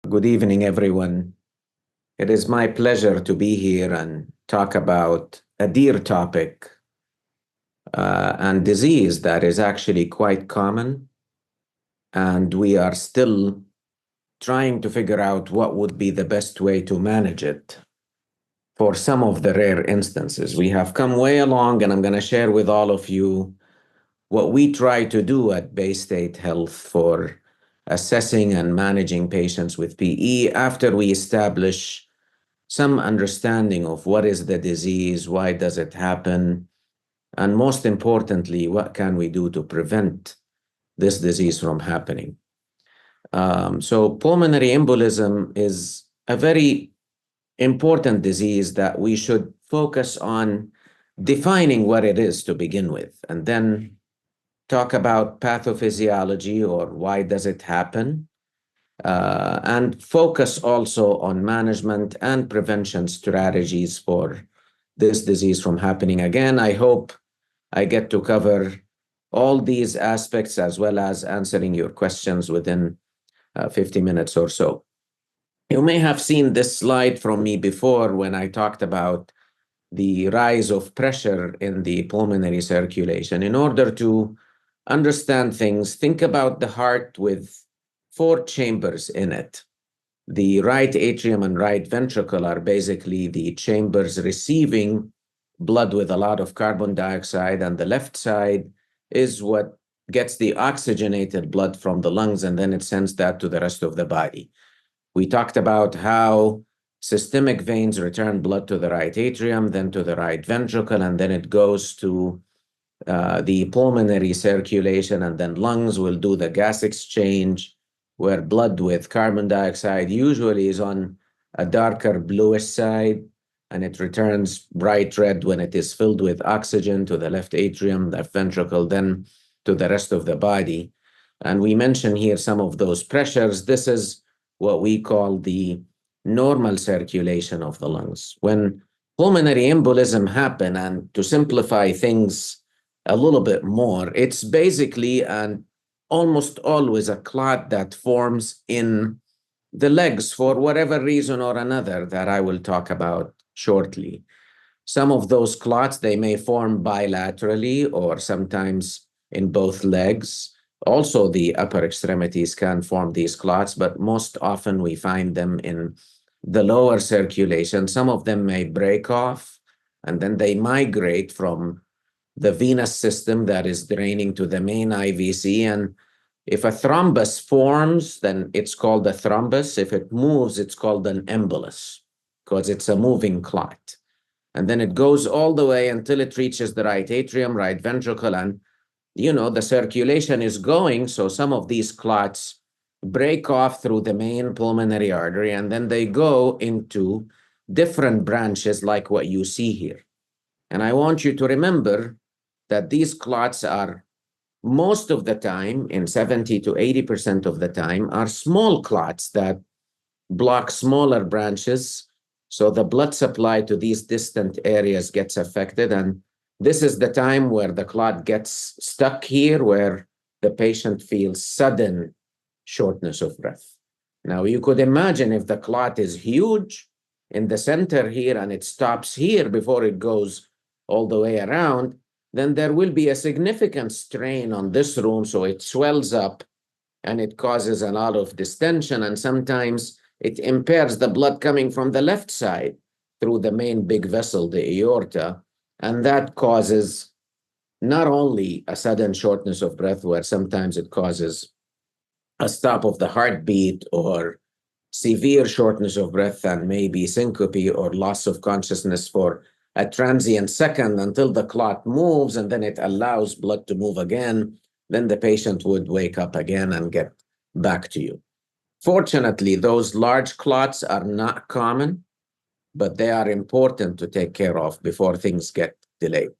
Good evening, everyone. It is my pleasure to be here and talk about a dear topic and disease that is actually quite common, and we are still trying to figure out what would be the best way to manage it. For some of the rare instances, we have come way along, and I'm going to share with all of you what we try to do at Baystate Health for assessing and managing patients with PE after we establish some understanding of what is the disease, why does it happen, and most importantly, what can we do to prevent this disease from happening. So pulmonary embolism is a very important disease that we should focus on defining what it is to begin with, and then talk about pathophysiology, or why does it happen, and focus also on management and prevention strategies for this disease from happening again. I hope I get to cover all these aspects as well as answering your questions within 50 minutes or so. You may have seen this slide from me before when I talked about the rise of pressure in the pulmonary circulation. In order to understand things, think about the heart with 4 chambers in it. The right atrium and right ventricle are basically the chambers receiving blood with a lot of carbon dioxide, and the left side is what gets the oxygenated blood from the lungs, and then it sends that to the rest of the body. We talked about how systemic veins return blood to the right atrium, then to the right ventricle, and then it goes to the pulmonary circulation, and then lungs will do the gas exchange, where blood with carbon dioxide usually is on a darker bluish side, and it returns bright red when it is filled with oxygen to the left atrium, left ventricle, then to the rest of the body. And we mention here some of those pressures. This is what we call the normal circulation of the lungs. When pulmonary embolism happen, and to simplify things a little bit more, it's basically and almost always a clot that forms in the legs for whatever reason or another that I will talk about shortly. Some of those clots, they may form bilaterally or sometimes in both legs. Also, the upper extremities can form these clots, but most often we find them in the lower circulation. Some of them may break off, and then they migrate from the venous system that is draining to the main IVC. And if a thrombus forms, then it's called a thrombus. If it moves, it's called an embolus, because it's a moving clot. And then it goes all the way until it reaches the right atrium, right ventricle, and the circulation is going. So some of these clots break off through the main pulmonary artery, and then they go into different branches like what you see here. And I want you to remember that these clots are, most of the time, in 70 to 80% of the time, are small clots that block smaller branches. So the blood supply to these distant areas gets affected. And this is the time where the clot gets stuck here, where the patient feels sudden shortness of breath. Now, you could imagine if the clot is huge in the center here and it stops here before it goes all the way around, then there will be a significant strain on this room. So it swells up and it causes a lot of distension, and sometimes it impairs the blood coming from the left side through the main big vessel, the aorta. And that causes not only a sudden shortness of breath, where sometimes it causes a stop of the heartbeat or severe shortness of breath and maybe syncope or loss of consciousness for a transient second until the clot moves, and then it allows blood to move again. Then the patient would wake up again and get back to you. Fortunately, those large clots are not common, but they are important to take care of before things get delayed.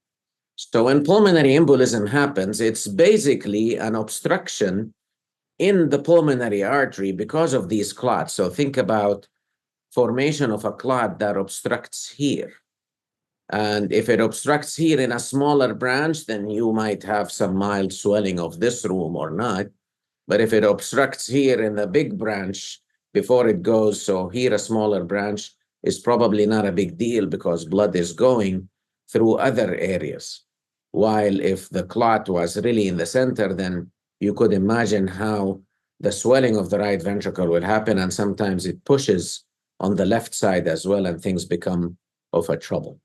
So when pulmonary embolism happens, it's basically an obstruction in the pulmonary artery because of these clots. So think about formation of a clot that obstructs here. And if it obstructs here in a smaller branch, then you might have some mild swelling of this room or not. But if it obstructs here in the big branch before it goes. So here, a smaller branch is probably not a big deal because blood is going through other areas. While if the clot was really in the center, then you could imagine how the swelling of the right ventricle will happen. And sometimes it pushes on the left side as well, and things become of a trouble.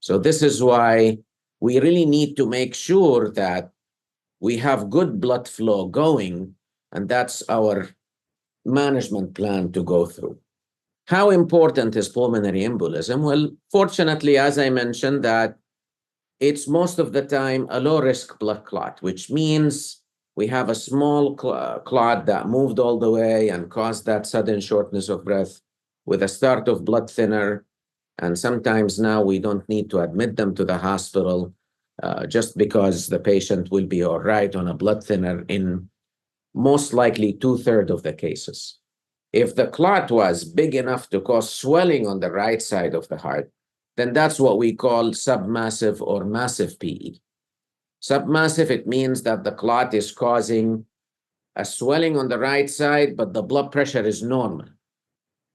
So this is why we really need to make sure that we have good blood flow going, and that's our management plan to go through. How important is pulmonary embolism? Well, fortunately, as I mentioned, that it's most of the time a low-risk blood clot, which means we have a small clot that moved all the way and caused that sudden shortness of breath with a start of blood thinner. And sometimes now we don't need to admit them to the hospital just because the patient will be all right on a blood thinner in most likely 2/3 of the cases. If the clot was big enough to cause swelling on the right side of the heart, then that's what we call submassive or massive PE. Submassive, it means that the clot is causing a swelling on the right side, but the blood pressure is normal.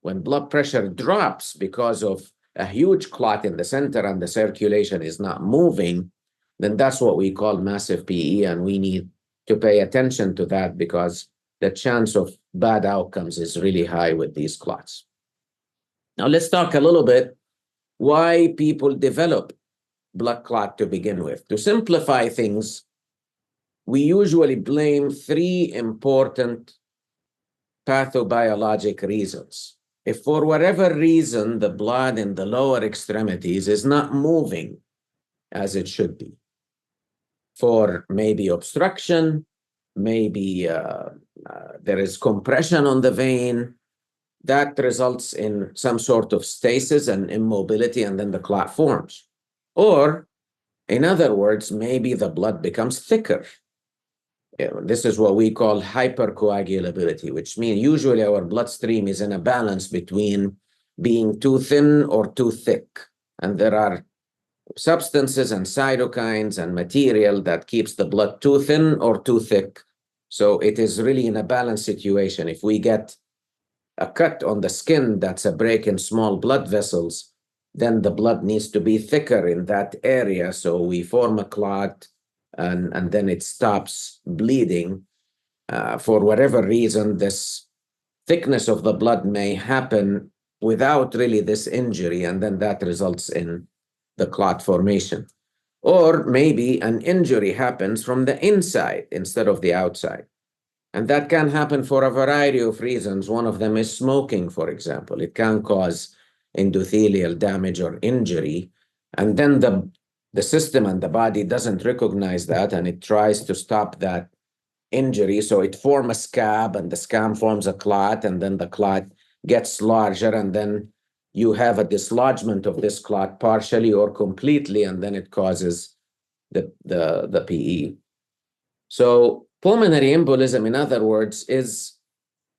When blood pressure drops because of a huge clot in the center and the circulation is not moving, then that's what we call massive PE, and we need to pay attention to that because the chance of bad outcomes is really high with these clots. Now let's talk a little bit why people develop blood clot to begin with. To simplify things, we usually blame 3 important pathobiologic reasons. If for whatever reason the blood in the lower extremities is not moving as it should be, for maybe obstruction, maybe there is compression on the vein, that results in some sort of stasis and immobility, and then the clot forms. Or, in other words, maybe the blood becomes thicker. This is what we call hypercoagulability, which means usually our bloodstream is in a balance between being too thin or too thick. And there are substances and cytokines and material that keeps the blood too thin or too thick. So it is really in a balanced situation. If we get a cut on the skin that's a break in small blood vessels, then the blood needs to be thicker in that area. So we form a clot and then it stops bleeding. For whatever reason, this thickness of the blood may happen without really this injury, and then that results in the clot formation. Or maybe an injury happens from the inside instead of the outside. And that can happen for a variety of reasons. One of them is smoking, for example. It can cause endothelial damage or injury. And then the system and the body doesn't recognize that, and it tries to stop that injury. So it forms a scab, and the scab forms a clot, and then the clot gets larger, and then you have a dislodgement of this clot partially or completely, and then it causes the PE. So pulmonary embolism, in other words, is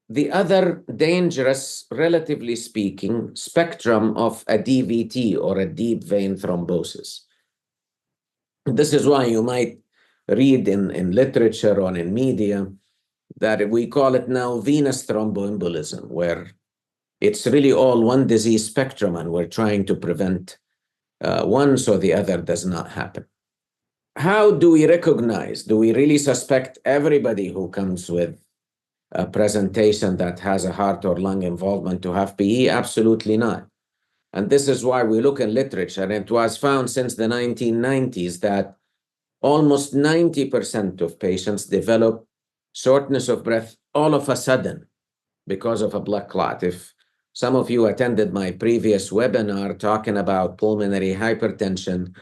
the other dangerous, relatively speaking, spectrum of a DVT or a deep vein thrombosis. This is why you might read in literature or in media that we call it now venous thromboembolism, where it's really all one disease spectrum, and we're trying to prevent one so the other does not happen. How do we recognize? Do we really suspect everybody who comes with a presentation that has a heart or lung involvement to have PE? Absolutely not. And this is why we look in literature, and it was found since the 1990s that almost 90% of patients develop shortness of breath all of a sudden because of a blood clot. If some of you attended my previous webinar talking about pulmonary hypertension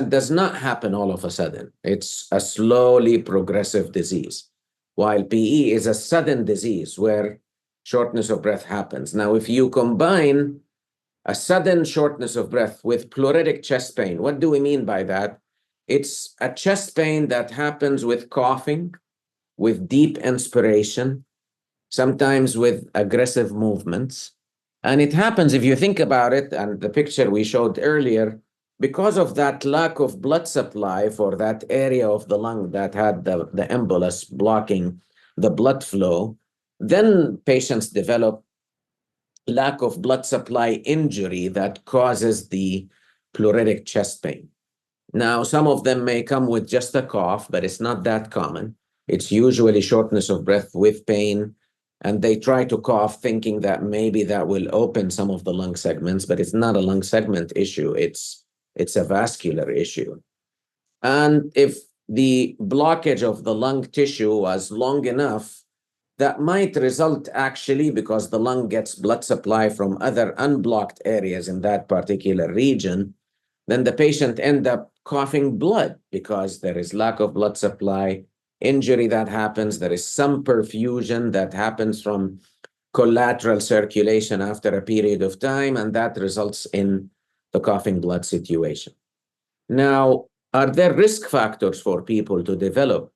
does not happen all of a sudden. It's a slowly progressive disease, while PE is a sudden disease where shortness of breath happens. Now, if you combine a sudden shortness of breath with pleuritic chest pain, what do we mean by that? It's a chest pain that happens with coughing, with deep inspiration, sometimes with aggressive movements. And it happens, if you think about it, and the picture we showed earlier, because of that lack of blood supply for that area of the lung that had the embolus blocking the blood flow, Then patients develop lack of blood supply injury that causes the pleuritic chest pain. Now, some of them may come with just a cough, but it's not that common. It's usually shortness of breath with pain, and they try to cough thinking that maybe that will open some of the lung segments, but it's not a lung segment issue. It's a vascular issue. And if the blockage of the lung tissue was long enough, that might result actually because the lung gets blood supply from other unblocked areas in that particular region, then the patient end up coughing blood because there is lack of blood supply, injury that happens, there is some perfusion that happens from collateral circulation after a period of time, and that results in the coughing blood situation. Now, are there risk factors for people to develop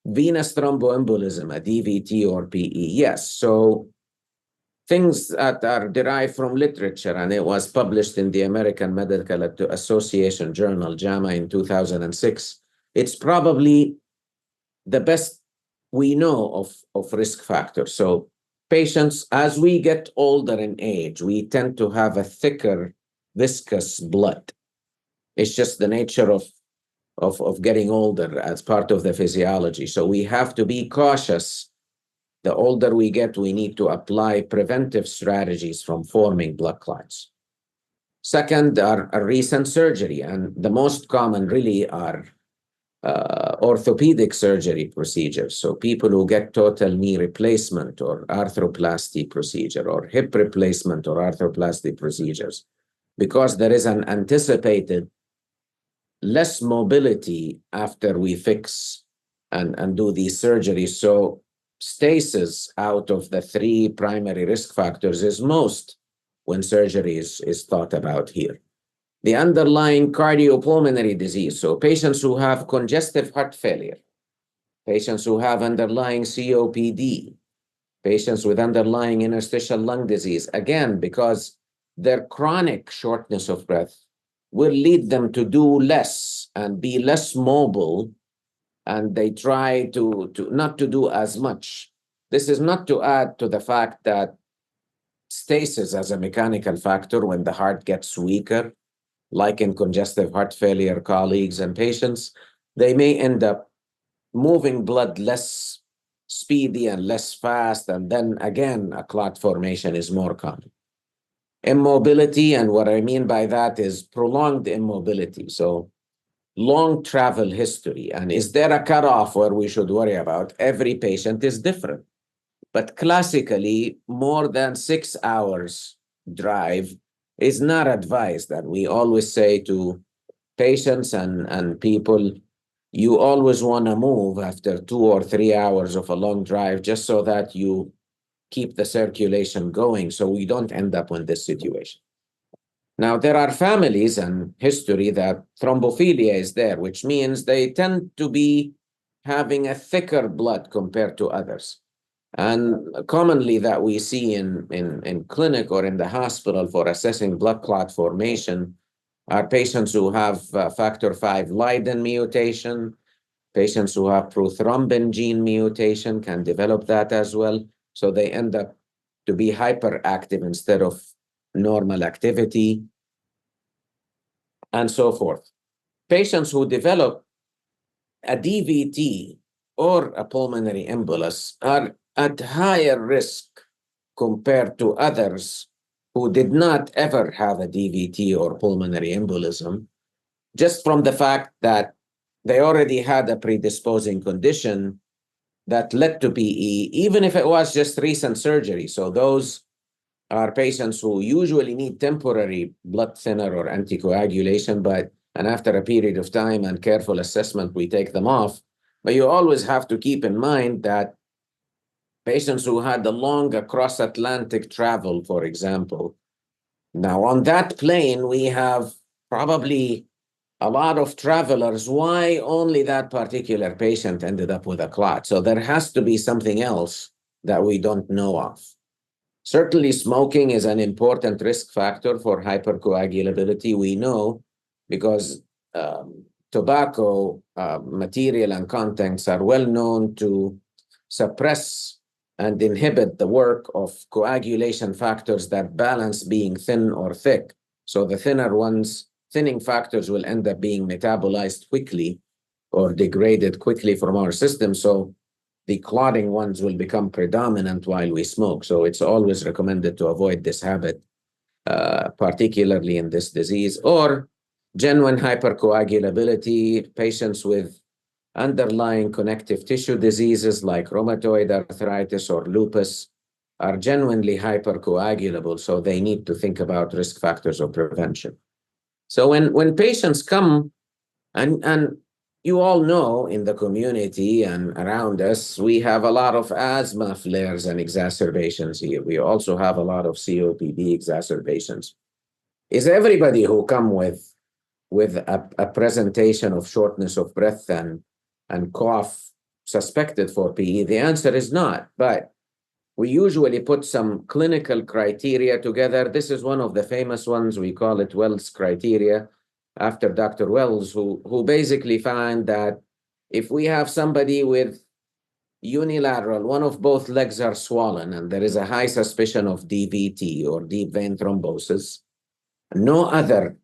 venous thromboembolism, a DVT or PE? Yes. So things that are derived from literature, and it was published in the American Medical Association Journal, JAMA, in 2006. It's probably the best we know of risk factors. So patients, as we get older in age, we tend to have a thicker, viscous blood. It's just the nature of getting older as part of the physiology. So we have to be cautious. The older we get, we need to apply preventive strategies from forming blood clots. Second are recent surgery, and the most common really are orthopedic surgery procedures. So people who get total knee replacement or arthroplasty procedure, or hip replacement or arthroplasty procedures, because there is an anticipated less mobility after we fix and do these surgeries. So stasis out of the three primary risk factors is most when surgery is thought about here. The underlying cardiopulmonary disease, so patients who have congestive heart failure, patients who have underlying COPD, patients with underlying interstitial lung disease, again, because their chronic shortness of breath will lead them to do less and be less mobile, and they try to not to do as much. This is not to add to the fact that stasis as a mechanical factor when the heart gets weaker, like in congestive heart failure colleagues and patients, they may end up moving blood less speedy and less fast, and then again, a clot formation is more common. Immobility, and what I mean by that is prolonged immobility. So long travel history. And is there a cutoff where we should worry about? Every patient is different. But classically, more than 6 hours drive is not advised. And we always say to patients and people, you always want to move after 2 or 3 hours of a long drive, just so that you keep the circulation going, so we don't end up in this situation. Now, there are families and history that thrombophilia is there, which means they tend to be having a thicker blood compared to others. And commonly that we see in clinic or in the hospital for assessing blood clot formation are patients who have factor V Leiden mutation, patients who have prothrombin gene mutation can develop that as well. So they end up to be hyperactive instead of normal activity, and so forth. Patients who develop a DVT or a pulmonary embolus are at higher risk compared to others who did not ever have a DVT or pulmonary embolism, just from the fact that they already had a predisposing condition that led to PE, even if it was just recent surgery. So those are patients who usually need temporary blood thinner or anticoagulation, and after a period of time and careful assessment, we take them off. But you always have to keep in mind that patients who had the long cross-Atlantic travel, for example, now on that plane, we have probably a lot of travelers. Why only that particular patient ended up with a clot? So there has to be something else that we don't know of. Certainly, smoking is an important risk factor for hypercoagulability. We know because tobacco material and contents are well known to suppress and inhibit the work of coagulation factors that balance being thin or thick. So the thinning factors will end up being metabolized quickly or degraded quickly from our system. So the clotting ones will become predominant while we smoke. So it's always recommended to avoid this habit, particularly in this disease. Or genuine hypercoagulability, patients with underlying connective tissue diseases like rheumatoid arthritis or lupus are genuinely hypercoagulable, so they need to think about risk factors of prevention. So when patients come, and you all know in the community and around us, we have a lot of asthma flares and exacerbations here. We also have a lot of COPD exacerbations. Is everybody who come with a presentation of shortness of breath and cough suspected for PE? The answer is not, but we usually put some clinical criteria together. This is one of the famous ones. We call it Wells criteria, after Dr. Wells, who basically found that if we have somebody with unilateral, one of both legs are swollen, and there is a high suspicion of DVT or deep vein thrombosis, no other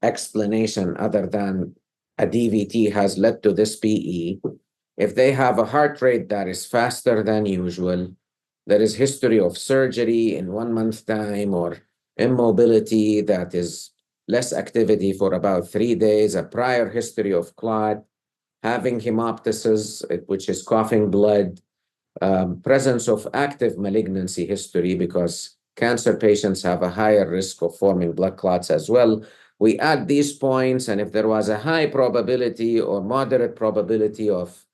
explanation other than a DVT has led to this PE. If they have a heart rate that is faster than usual, there is history of surgery in 1 month time, or immobility that is less activity for about 3 days, a prior history of clot, having hemoptysis, which is coughing blood, presence of active malignancy history, because cancer patients have a higher risk of forming blood clots as well. We add these points, and if there was a high probability or moderate probability of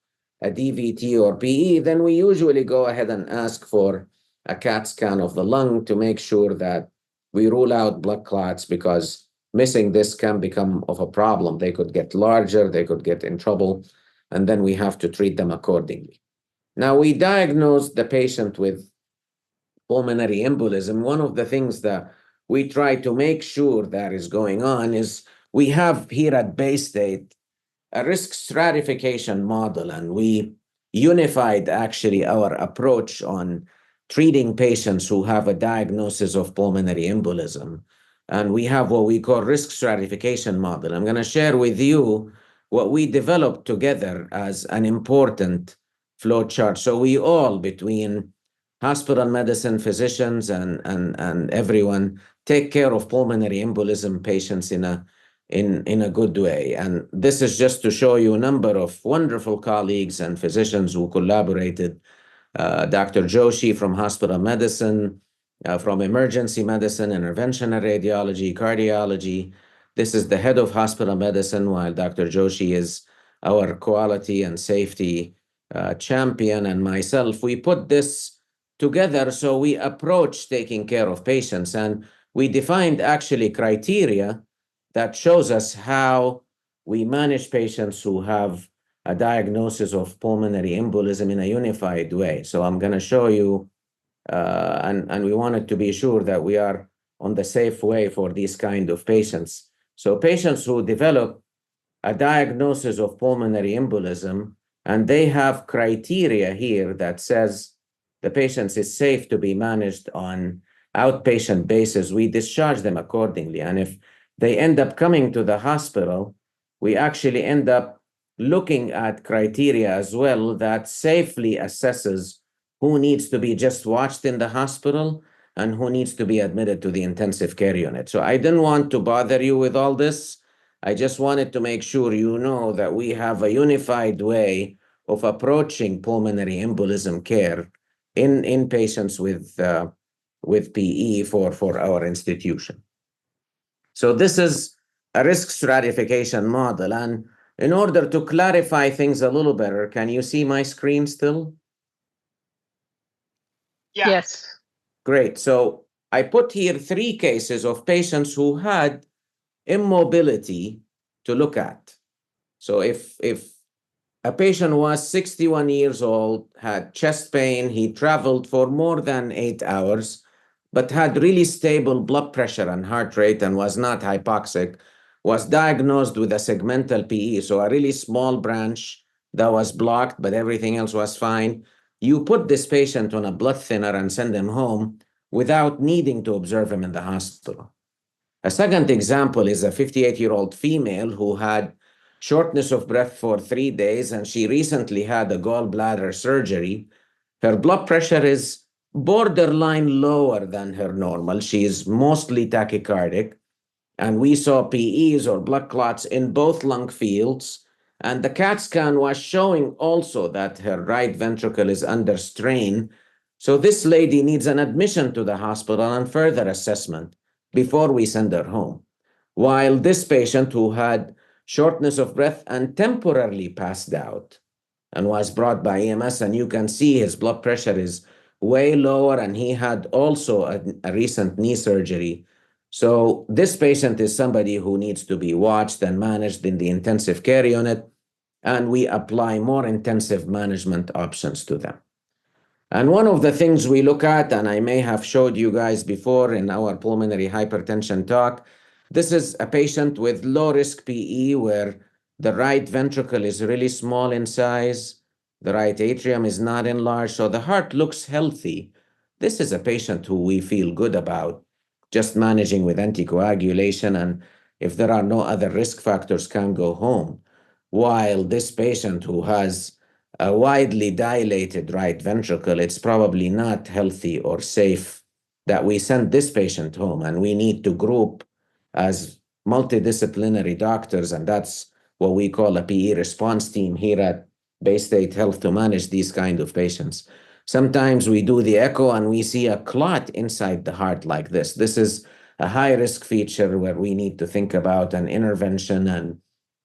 a DVT or PE, then we usually go ahead and ask for a CAT scan of the lung to make sure that we rule out blood clots, because missing this can become of a problem. They could get larger, they could get in trouble, and then we have to treat them accordingly. Now, we diagnosed the patient with pulmonary embolism. One of the things that we try to make sure that is going on is we have here at Baystate a risk stratification model, and we unified actually our approach on treating patients who have a diagnosis of pulmonary embolism. And we have what we call risk stratification model. I'm going to share with you what we developed together as an important flow chart. So we all, between hospital medicine, physicians, and everyone, take care of pulmonary embolism patients in a good way. And this is just to show you a number of wonderful colleagues and physicians who collaborated. Dr. Joshi from hospital medicine, from emergency medicine, interventional radiology, cardiology. This is the head of hospital medicine, while Dr. Joshi is our quality and safety champion, and myself. We put this together, so we approach taking care of patients, and we defined actually criteria that shows us how we manage patients who have a diagnosis of pulmonary embolism in a unified way. So I'm going to show you, and we wanted to be sure that we are on the safe way for these kind of patients. So patients who develop a diagnosis of pulmonary embolism, and they have criteria here that says the patient is safe to be managed on outpatient basis, we discharge them accordingly. And if they end up coming to the hospital, we actually end up looking at criteria as well that safely assesses who needs to be just watched in the hospital and who needs to be admitted to the intensive care unit. So I didn't want to bother you with all this. I just wanted to make sure you know that we have a unified way of approaching pulmonary embolism care in patients with PE for our institution. So this is a risk stratification model. And in order to clarify things a little better, can you see my screen still? Yeah. Yes. Great. So I put here 3 cases of patients who had immobility to look at. So if a patient was 61 years old, had chest pain, he traveled for more than 8 hours, but had really stable blood pressure and heart rate and was not hypoxic, was diagnosed with a segmental PE, so a really small branch that was blocked, but everything else was fine. you put this patient on a blood thinner and send him home without needing to observe him in the hospital. A second example is a 58-year-old female who had shortness of breath for 3 days, and she recently had a gallbladder surgery. Her blood pressure is borderline lower than her normal. She is mostly tachycardic, and we saw PEs or blood clots in both lung fields. And the CAT scan was showing also that her right ventricle is under strain. So this lady needs an admission to the hospital and further assessment before we send her home. While this patient who had shortness of breath and temporarily passed out and was brought by EMS, and you can see his blood pressure is way lower, and he had also a recent knee surgery. So this patient is somebody who needs to be watched and managed in the intensive care unit, and we apply more intensive management options to them. And one of the things we look at, and I may have showed you guys before in our pulmonary hypertension talk, this is a patient with low-risk PE where the right ventricle is really small in size, the right atrium is not enlarged, so the heart looks healthy. This is a patient who we feel good about just managing with anticoagulation, and if there are no other risk factors, can go home. While this patient who has a widely dilated right ventricle, it's probably not healthy or safe that we send this patient home, and we need to group as multidisciplinary doctors, and that's what we call a PE response team here at Baystate Health to manage these kind of patients. Sometimes we do the echo and we see a clot inside the heart like this. This is a high-risk feature where we need to think about an intervention and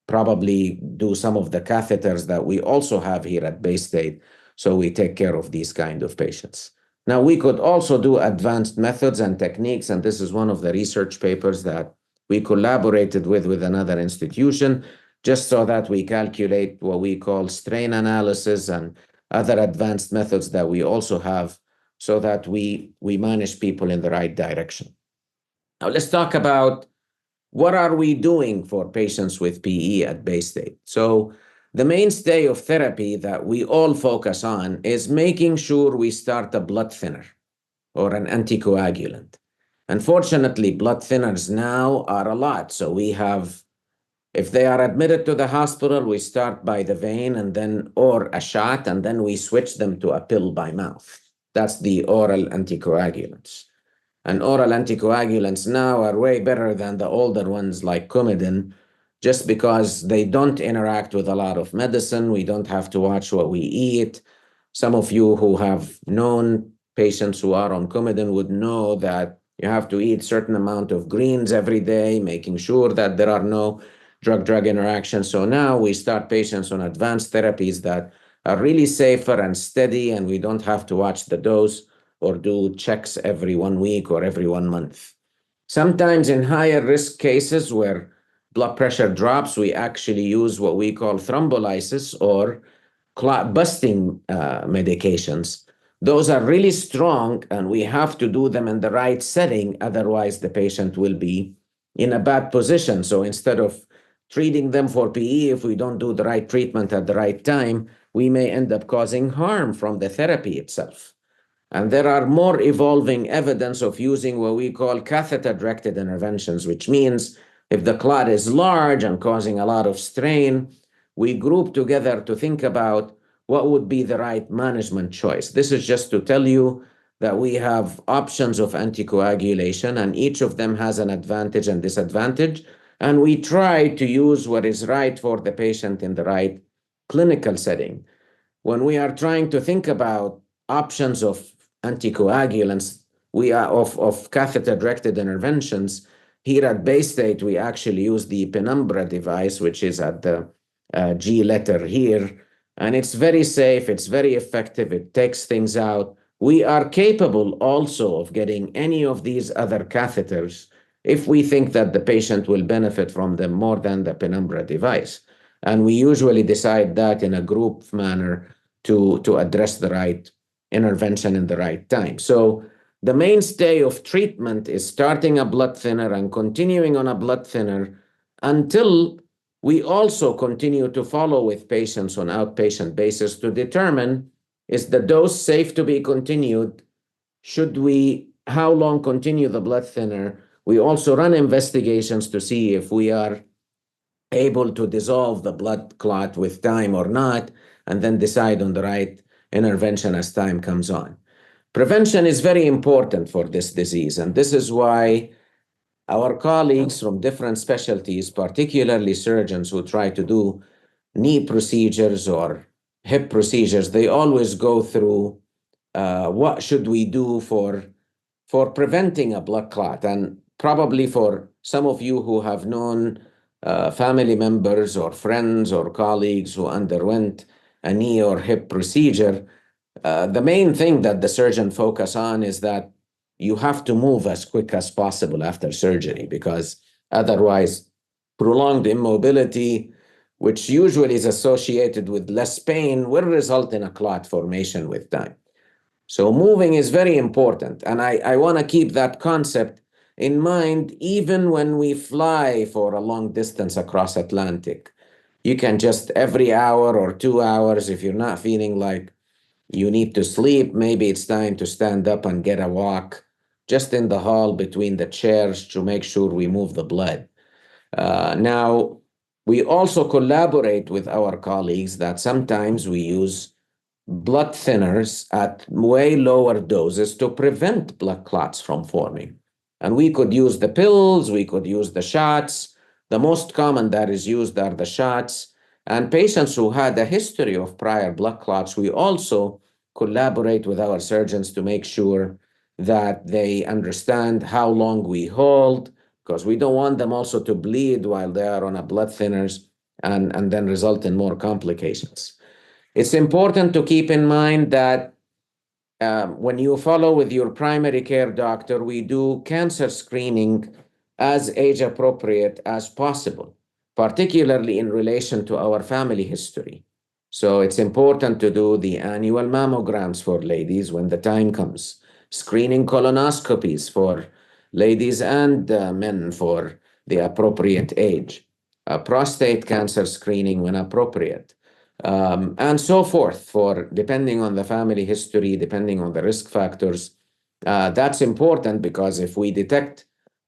probably do some of the catheters that we also have here at Baystate, so we take care of these kind of patients. Now, we could also do advanced methods and techniques, and this is one of the research papers that we collaborated with another institution, just so that we calculate what we call strain analysis and other advanced methods that we also have so that we manage people in the right direction. Now, let's talk about what are we doing for patients with PE at Baystate. So the mainstay of therapy that we all focus on is making sure we start a blood thinner or an anticoagulant. Unfortunately, blood thinners now are a lot. So we have, if they are admitted to the hospital, we start by the vein and then, or a shot, and then we switch them to a pill by mouth. That's the oral anticoagulants. And oral anticoagulants now are way better than the older ones like Coumadin, just because they don't interact with a lot of medicine. We don't have to watch what we eat. Some of you who have known patients who are on Coumadin would know that you have to eat a certain amount of greens every day, making sure that there are no drug-drug interactions. So now we start patients on advanced therapies that are really safer and steady, and we don't have to watch the dose or do checks every 1 week or every 1 month. Sometimes in higher risk cases where blood pressure drops, we actually use what we call thrombolysis or clot busting medications. Those are really strong, and we have to do them in the right setting. Otherwise, the patient will be in a bad position. So instead of treating them for PE, if we don't do the right treatment at the right time, we may end up causing harm from the therapy itself. And there are more evolving evidence of using what we call catheter-directed interventions, which means if the clot is large and causing a lot of strain, we group together to think about what would be the right management choice. This is just to tell you that we have options of anticoagulation, and each of them has an advantage and disadvantage, and we try to use what is right for the patient in the right clinical setting. When we are trying to think about options of anticoagulants, we are of catheter-directed interventions. Here at Baystate, we actually use the Penumbra device, which is at the G letter here, and it's very safe, it's very effective, it takes things out. We are capable also of getting any of these other catheters if we think that the patient will benefit from them more than the Penumbra device. And we usually decide that in a group manner to address the right intervention in the right time. So the mainstay of treatment is starting a blood thinner and continuing on a blood thinner until we also continue to follow with patients on outpatient basis to determine Is the dose safe to be continued? How long continue the blood thinner? We also run investigations to see if we are able to dissolve the blood clot with time or not, and then decide on the right intervention as time comes on. Prevention is very important for this disease, and this is why our colleagues from different specialties, particularly surgeons who try to do knee procedures or hip procedures, they always go through what should we do for preventing a blood clot. And probably for some of you who have known family members or friends or colleagues who underwent a knee or hip procedure, the main thing that the surgeon focus on is that you have to move as quick as possible after surgery, because otherwise prolonged immobility, which usually is associated with less pain, will result in a clot formation with time. So moving is very important. And I want to keep that concept in mind even when we fly for a long distance across Atlantic. You can just every hour or 2 hours, if you're not feeling like you need to sleep, maybe it's time to stand up and get a walk just in the hall between the chairs to make sure we move the blood. Now, we also collaborate with our colleagues that sometimes we use blood thinners at way lower doses to prevent blood clots from forming. And we could use the pills, we could use the shots. The most common that is used are the shots. And patients who had a history of prior blood clots, we also collaborate with our surgeons to make sure that they understand how long we hold, because we don't want them also to bleed while they are on a blood thinners and then result in more complications. It's important to keep in mind that when you follow with your primary care doctor, we do cancer screening as age appropriate as possible, particularly in relation to our family history. So it's important to do the annual mammograms for ladies when the time comes, screening colonoscopies for ladies and men for the appropriate age, prostate cancer screening when appropriate, and so forth, for depending on the family history, depending on the risk factors. That's important because if we detect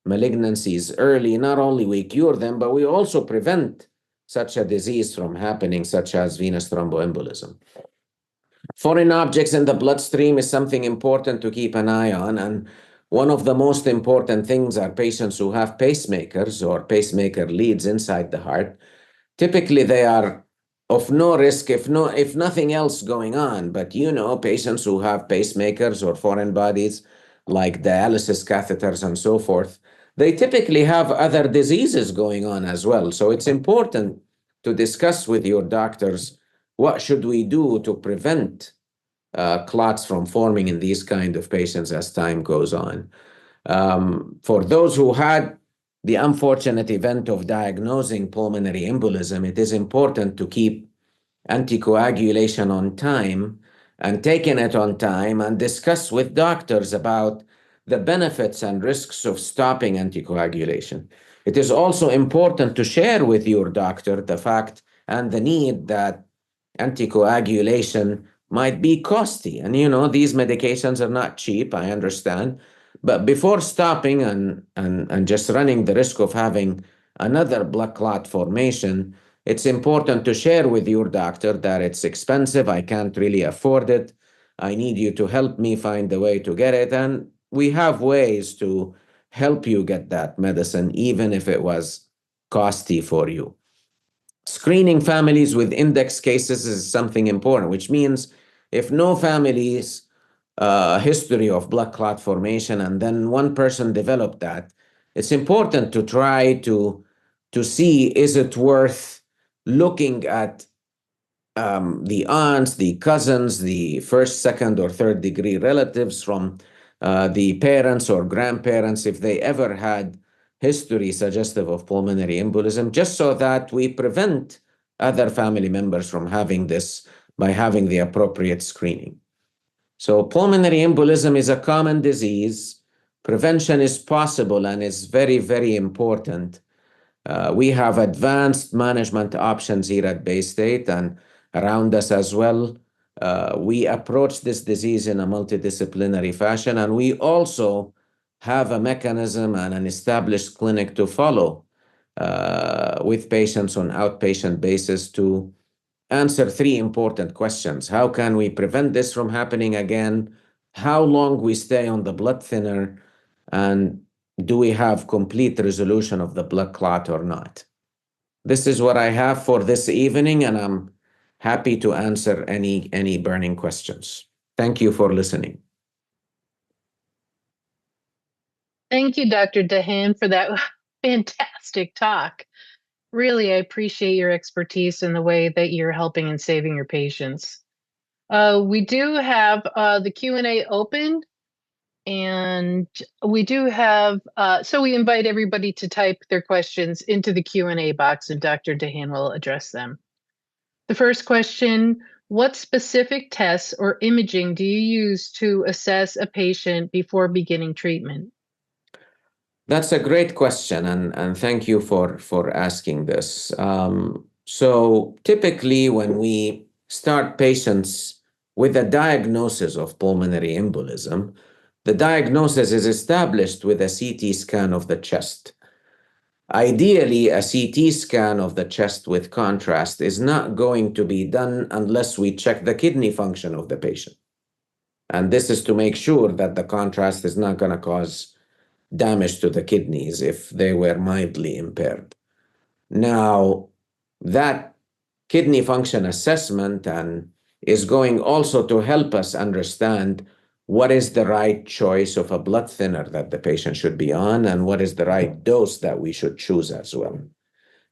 malignancies early, not only we cure them, but we also prevent such a disease from happening, such as venous thromboembolism. Foreign objects in the bloodstream is something important to keep an eye on. And one of the most important things are patients who have pacemakers or pacemaker leads inside the heart. Typically, they are of no risk if nothing else going on. But patients who have pacemakers or foreign bodies like dialysis catheters and so forth, they typically have other diseases going on as well. So it's important to discuss with your doctors what should we do to prevent clots from forming in these kind of patients as time goes on. For those who had the unfortunate event of diagnosing pulmonary embolism, it is important to keep anticoagulation on time and taking it on time and discuss with doctors about the benefits and risks of stopping anticoagulation. It is also important to share with your doctor the fact and the need that anticoagulation might be costly. And these medications are not cheap, I understand. But before stopping and just running the risk of having another blood clot formation, it's important to share with your doctor that it's expensive, I can't really afford it, I need you to help me find a way to get it. And we have ways to help you get that medicine, even if it was costly for you. Screening families with index cases is something important, which means if no families history of blood clot formation and then one person developed that, it's important to try to see, is it worth looking at the aunts, the cousins, the first, second, or third degree relatives from the parents or grandparents, if they ever had history suggestive of pulmonary embolism, just so that we prevent other family members from having this by having the appropriate screening. So pulmonary embolism is a common disease. Prevention is possible and is very, very important. We have advanced management options here at Baystate and around us as well. We approach this disease in a multidisciplinary fashion, and we also have a mechanism and an established clinic to follow with patients on outpatient basis to answer three important questions. How can we prevent this from happening again? How long we stay on the blood thinner? And do we have complete resolution of the blood clot or not? This is what I have for this evening, and I'm happy to answer any burning questions. Thank you for listening. Thank you, Dr. Dahhan, for that fantastic talk. Really, I appreciate your expertise in the way that you're helping and saving your patients. We do have the Q&A open, and we do have, so we invite everybody to type their questions into the Q&A box, and Dr. Dahhan will address them. The first question, what specific tests or imaging do you use to assess a patient before beginning treatment? That's a great question, and thank you for asking this. So typically when we start patients with a diagnosis of pulmonary embolism, the diagnosis is established with a CT scan of the chest. Ideally, a CT scan of the chest with contrast is not going to be done unless we check the kidney function of the patient. And this is to make sure that the contrast is not going to cause damage to the kidneys if they were mildly impaired. Now, that kidney function assessment is going also to help us understand what is the right choice of a blood thinner that the patient should be on and what is the right dose that we should choose as well.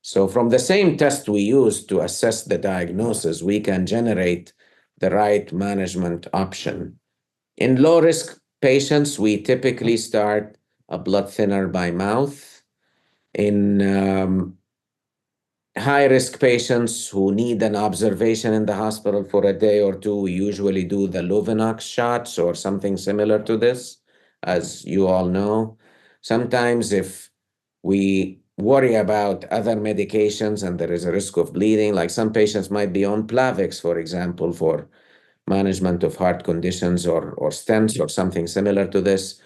So from the same test we use to assess the diagnosis, we can generate the right management option. In low-risk patients, we typically start a blood thinner by mouth. In high-risk patients who need an observation in the hospital for a day or two, we usually do the Lovenox shots or something similar to this, as you all know. Sometimes if we worry about other medications and there is a risk of bleeding, like some patients might be on Plavix, for example, for management of heart conditions or stents or something similar to this,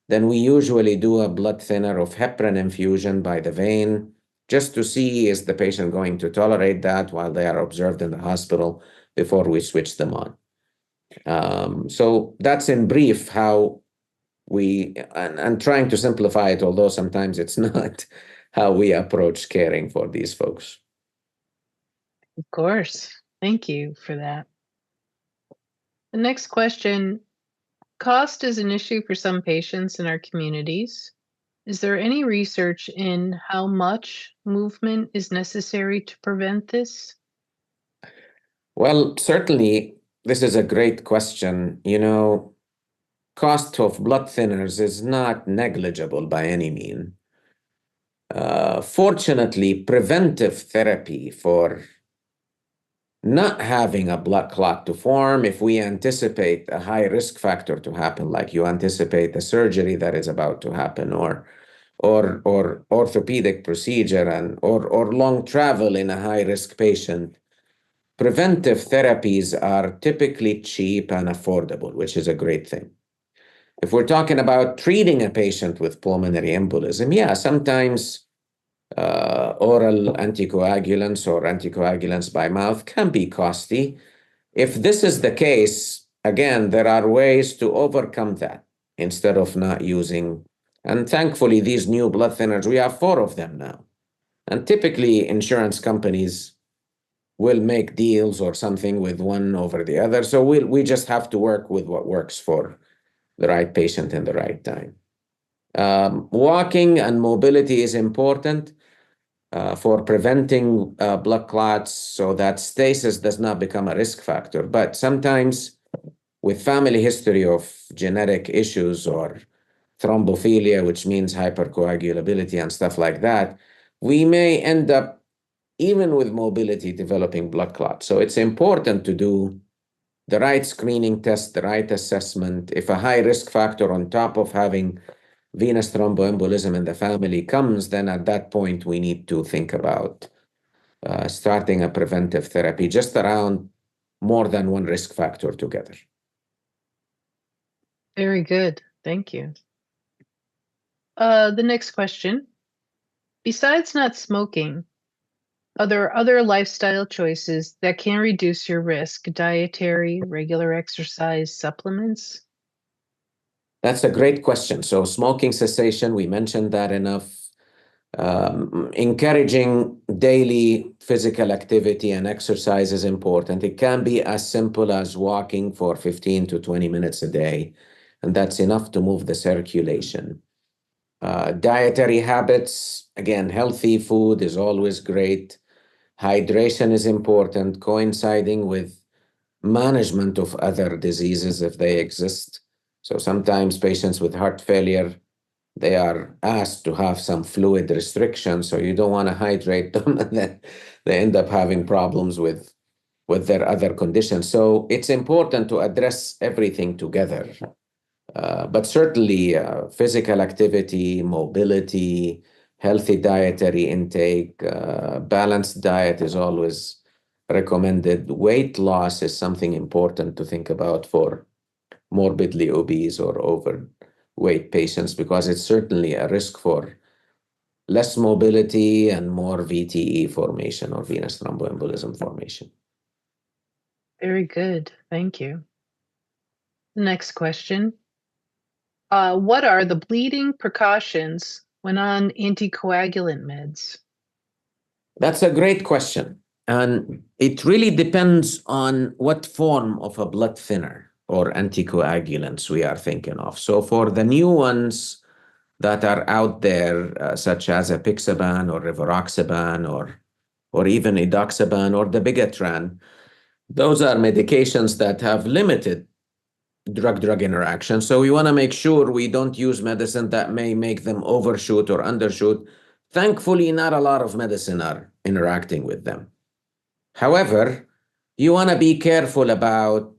then we usually do a blood thinner of heparin infusion by the vein just to see is the patient going to tolerate that while they are observed in the hospital before we switch them on. So that's in brief how and trying to simplify it, although sometimes it's not, how we approach caring for these folks. Of course. Thank you for that. The next question, cost is an issue for some patients in our communities. Is there any research in how much movement is necessary to prevent this? Well, certainly, this is a great question. You know, cost of blood thinners is not negligible by any means. Fortunately, preventive therapy for not having a blood clot to form, if we anticipate a high risk factor to happen, like you anticipate a surgery that is about to happen, or orthopedic procedure or long travel in a high risk patient, preventive therapies are typically cheap and affordable, which is a great thing. If we're talking about treating a patient with pulmonary embolism, yeah, sometimes oral anticoagulants or anticoagulants by mouth can be costly. If this is the case, again, there are ways to overcome that instead of not using. And thankfully, these new blood thinners, we have 4 of them now. And typically, insurance companies will make deals or something with one over the other. So we just have to work with what works for the right patient in the right time. Walking and mobility is important for preventing blood clots so that stasis does not become a risk factor. But sometimes with family history of genetic issues or thrombophilia, which means hypercoagulability and stuff like that, we may end up, even with mobility, developing blood clots. So it's important to do the right screening test, the right assessment. If a high risk factor on top of having venous thromboembolism in the family comes, then at that point we need to think about starting a preventive therapy just around more than one risk factor together. Very good. Thank you. The next question. Besides not smoking, are there other lifestyle choices that can reduce your risk? Dietary, regular exercise, supplements? That's a great question. So smoking cessation, we mentioned that enough. Encouraging daily physical activity and exercise is important. It can be as simple as walking for 15 to 20 minutes a day, and that's enough to move the circulation. Dietary habits, again, healthy food is always great. Hydration is important, coinciding with management of other diseases if they exist. So sometimes patients with heart failure, they are asked to have some fluid restriction, so you don't want to hydrate them, and then they end up having problems with their other conditions. So it's important to address everything together. But certainly physical activity, mobility, healthy dietary intake, balanced diet is always recommended. Weight loss is something important to think about for morbidly obese or overweight patients, because it's certainly a risk for less mobility and more VTE formation or venous thromboembolism formation. Very good. Thank you. Next question. What are the bleeding precautions when on anticoagulant meds? That's a great question. And it really depends on what form of a blood thinner or anticoagulants we are thinking of. So for the new ones that are out there, such as apixaban or rivaroxaban or even edoxaban or the bigatran, those are medications that have limited drug-drug interaction. So we want to make sure we don't use medicine that may make them overshoot or undershoot. Thankfully, not a lot of medicine are interacting with them. However, you want to be careful about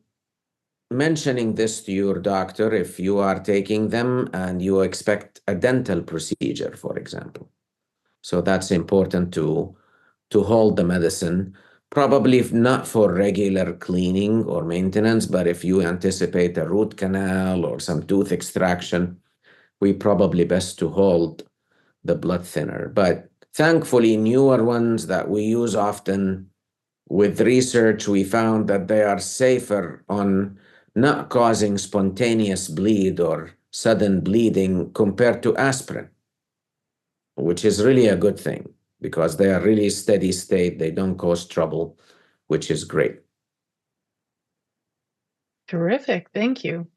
mentioning this to your doctor if you are taking them and you expect a dental procedure, for example. So that's important to hold the medicine, probably not for regular cleaning or maintenance, but if you anticipate a root canal or some tooth extraction, we probably best to hold the blood thinner. But thankfully, newer ones that we use often, with research, we found that they are safer on not causing spontaneous bleed or sudden bleeding compared to aspirin, which is really a good thing because they are really steady state. They don't cause trouble, which is great. Terrific. Thank you.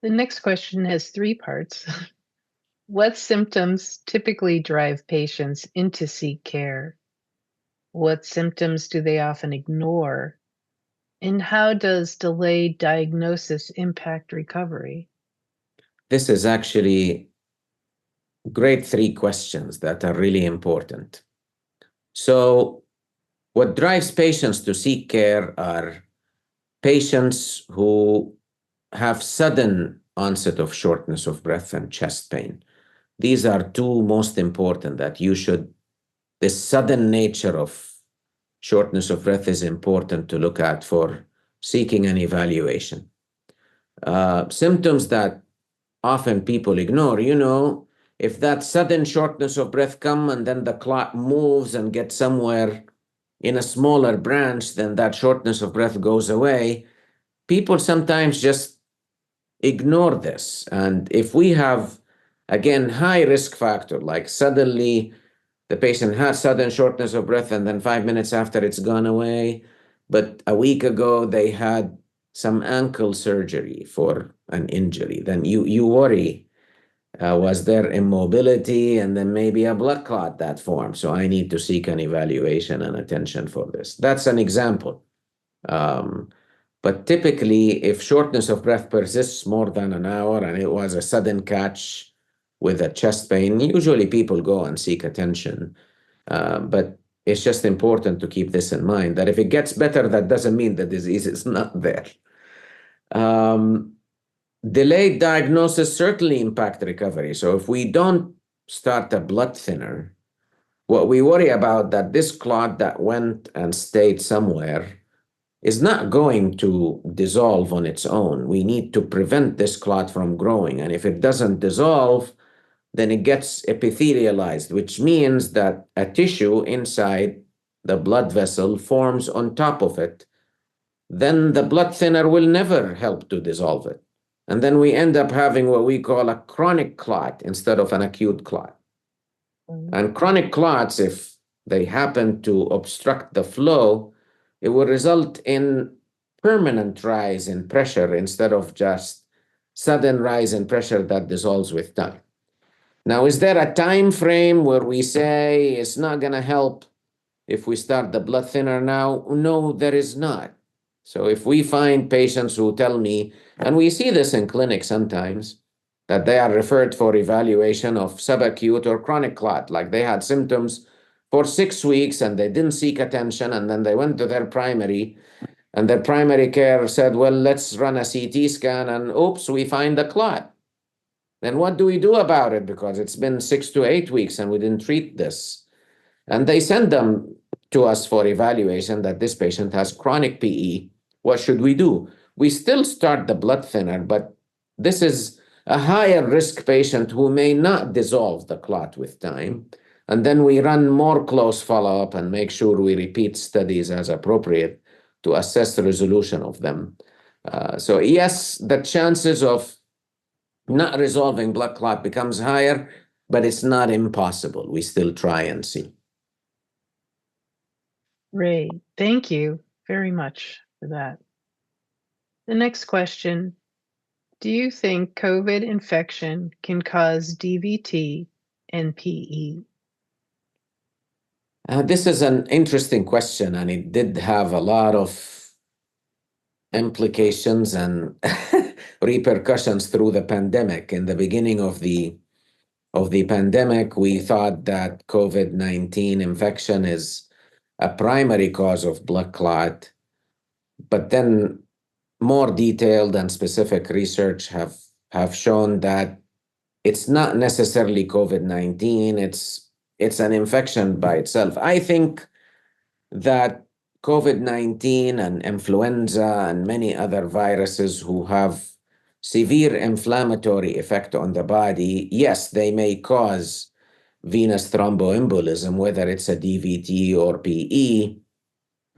The next question has three parts. What symptoms typically drive patients in to seek care? What symptoms do they often ignore? And how does delayed diagnosis impact recovery? This is actually great three questions that are really important. So what drives patients to seek care are patients who have sudden onset of shortness of breath and chest pain. These are two most important that you should, the sudden nature of shortness of breath is important to look at for seeking an evaluation. Symptoms that often people ignore, if that sudden shortness of breath come and then the clot moves and gets somewhere in a smaller branch, then that shortness of breath goes away. People sometimes just ignore this. And if we have, again, high risk factor, like suddenly the patient has sudden shortness of breath and then 5 minutes after it's gone away, but a week ago they had some ankle surgery for an injury, then you worry. Was there immobility and then maybe a blood clot that formed? So I need to seek an evaluation and attention for this. That's an example. But typically, if shortness of breath persists more than an hour and it was a sudden catch with a chest pain, usually people go and seek attention. But it's just important to keep this in mind, that if it gets better, that doesn't mean the disease is not there. Delayed diagnosis certainly impact recovery. So if we don't start a blood thinner, what we worry about that this clot that went and stayed somewhere is not going to dissolve on its own. We need to prevent this clot from growing. And if it doesn't dissolve, then it gets epithelialized, which means that a tissue inside the blood vessel forms on top of it. Then the blood thinner will never help to dissolve it. And then we end up having what we call a chronic clot instead of an acute clot. And chronic clots, if they happen to obstruct the flow, it will result in permanent rise in pressure instead of just sudden rise in pressure that dissolves with time. Now, is there a time frame where we say it's not going to help if we start the blood thinner now? No, there is not. So if we find patients who tell me, and we see this in clinic sometimes, that they are referred for evaluation of subacute or chronic clot, like they had symptoms for 6 weeks and they didn't seek attention, and then they went to their primary, and their primary care said, well, let's run a CT scan, and oops, we find the clot. Then what do we do about it? Because it's been 6 to 8 weeks and we didn't treat this. And they send them to us for evaluation that this patient has chronic PE. What should we do? We still start the blood thinner, but this is a higher risk patient who may not dissolve the clot with time. And then we run more close follow-up and make sure we repeat studies as appropriate to assess the resolution of them. So yes, the chances of not resolving blood clot becomes higher, but it's not impossible. We still try and see. Great. Thank you very much for that. The next question, do you think COVID infection can cause DVT and PE? This is an interesting question, and it did have a lot of implications and repercussions through the pandemic. In the beginning of the pandemic, we thought that COVID-19 infection is a primary cause of blood clot, but then more detailed and specific research have shown that it's not necessarily COVID-19, it's an infection by itself. I think that COVID-19 and influenza and many other viruses who have severe inflammatory effect on the body, yes, they may cause venous thromboembolism, whether it's a DVT or PE,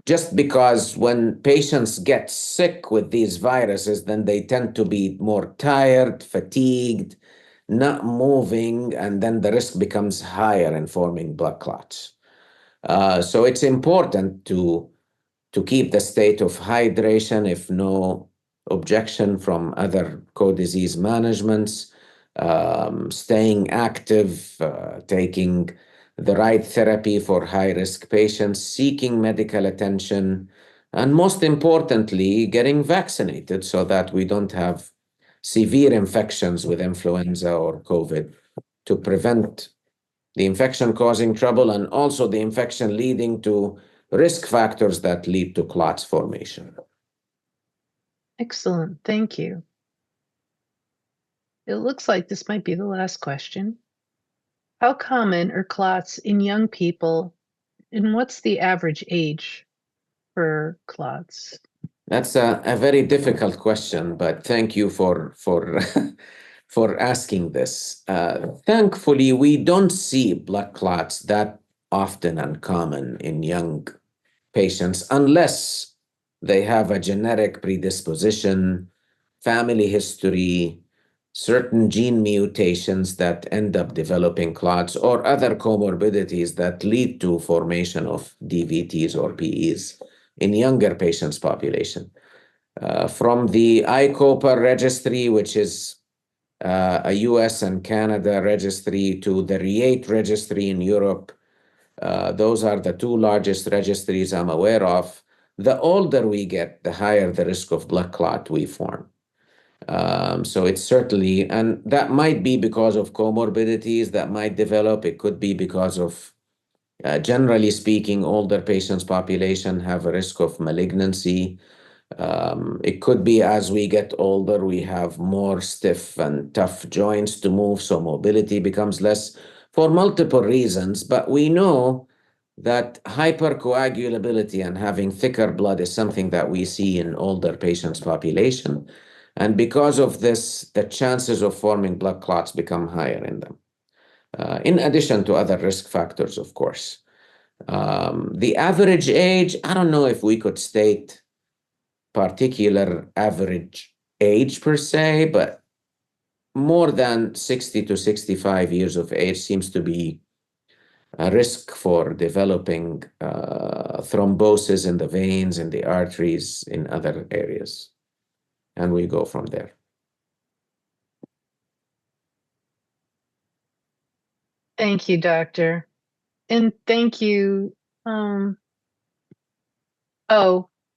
just because when patients get sick with these viruses, then they tend to be more tired, fatigued, not moving, and then the risk becomes higher in forming blood clots. So it's important to keep the state of hydration, if no objection from other co-disease managements, staying active, taking the right therapy for high-risk patients, seeking medical attention, and most importantly, getting vaccinated so that we don't have severe infections with influenza or COVID to prevent the infection causing trouble and also the infection leading to risk factors that lead to clots formation. Excellent. Thank you. It looks like this might be the last question. How common are clots in young people, and what's the average age for clots? That's a very difficult question, but thank you for for asking this. Thankfully, we don't see blood clots that often and common in young patients unless they have a genetic predisposition, family history, certain gene mutations that end up developing clots, or other comorbidities that lead to formation of DVTs or PEs in younger patients' population. From the ICOPA registry, which is a US and Canada registry, to the REATE registry in Europe, those are the two largest registries I'm aware of. The older we get, the higher the risk of blood clot we form. So it's certainly, and that might be because of comorbidities that might develop. It could be because of, generally speaking, older patients' population have a risk of malignancy. It could be as we get older, we have more stiff and tough joints to move, so mobility becomes less for multiple reasons. But we know that hypercoagulability and having thicker blood is something that we see in older patients' population. And because of this, the chances of forming blood clots become higher in them, in addition to other risk factors, of course. The average age, I don't know if we could state particular average age per se, but more than 60 to 65 years of age seems to be a risk for developing thrombosis in the veins, in the arteries, in other areas. And we go from there. Thank you, doctor. And thank you. Oh,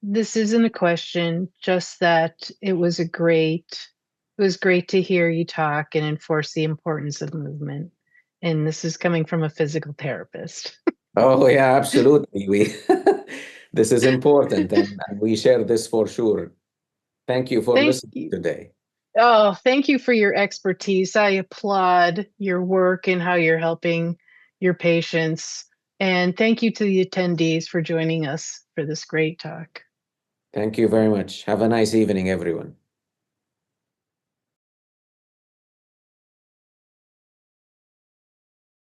this isn't a question, just that it was great to hear you talk and enforce the importance of movement. And this is coming from a physical therapist. Oh, yeah, absolutely. This is important, and we share this for sure. Thank you for Thank listening you. today. Oh, thank you for your expertise. I applaud your work and how you're helping your patients. And thank you to the attendees for joining us for this great talk. Thank you very much. Have a nice evening, everyone.